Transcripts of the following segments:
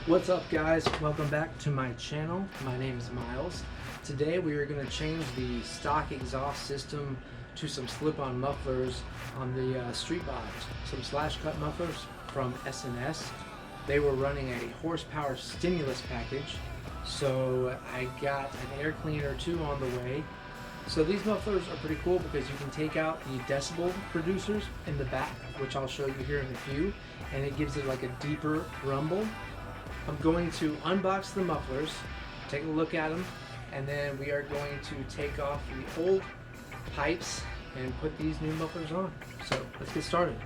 What's up, guys? Welcome back to my channel. My name is Miles. Today we are going to change the stock exhaust system to some slip-on mufflers on the street bobs. Some slash cut mufflers from S&S. They were running a horsepower stimulus package, so I got an air cleaner too on the way. So these mufflers are pretty cool because you can take out the decibel reducers in the back, which I'll show you here in a few, and it gives it like a deeper rumble. I'm going to unbox the mufflers, take a look at them, and then we are going to take off the old pipes and put these new mufflers on. So let's get started.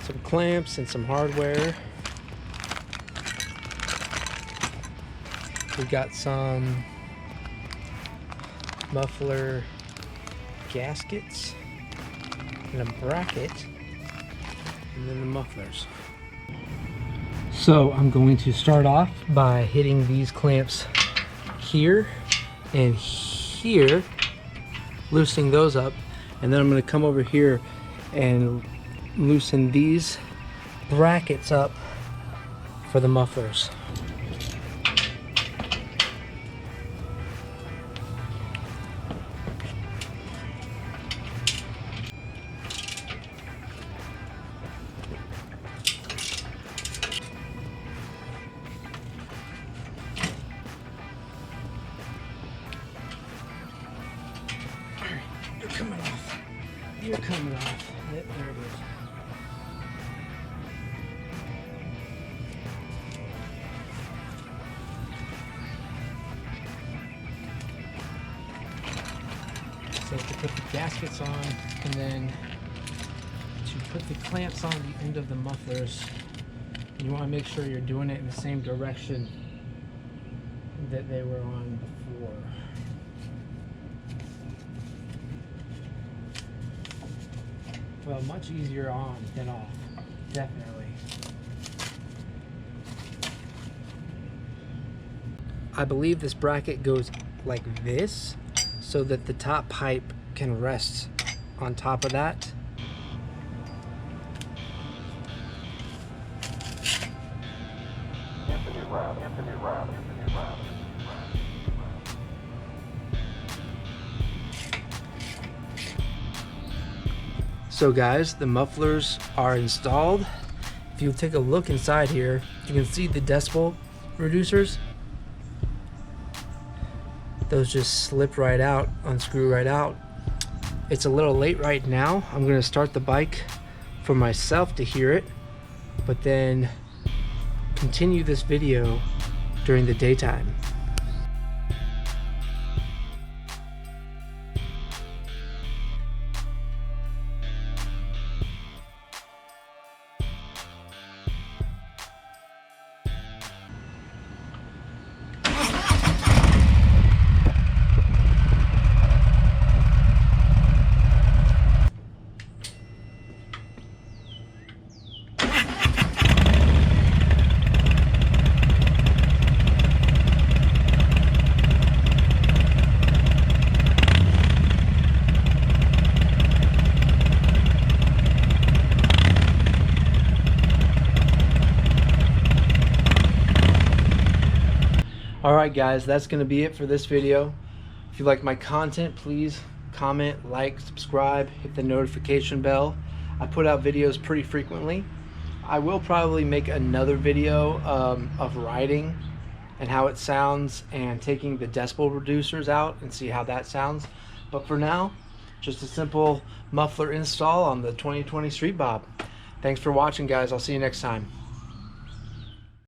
Some clamps and some hardware. We got some muffler gaskets and a bracket, and then the mufflers. So I'm going to start off by hitting these clamps here and here, loosening those up, and then I'm going to come over here and loosen these brackets up for the mufflers. You're coming off. You're coming off. Yep, there it is. So to put the gaskets on, and then to put the clamps on the end of the mufflers, you want to make sure you're doing it in the same direction that they were on before. Well, much easier on than off, definitely. I believe this bracket goes like this, so that the top pipe can rest on top of that. So guys, the mufflers are installed. If you take a look inside here, you can see the decibel reducers. Those just slip right out, unscrew right out. It's a little late right now. I'm gonna start the bike for myself to hear it, but then continue this video during the daytime. Alright guys, that's going to be it for this video. If you like my content, please comment, like, subscribe, hit the notification bell. I put out videos pretty frequently. I will probably make another video of riding and how it sounds and taking the decibel reducers out and see how that sounds. But for now, just a simple muffler install on the 2020 Street Bob. Thanks for watching guys, I'll see you next time.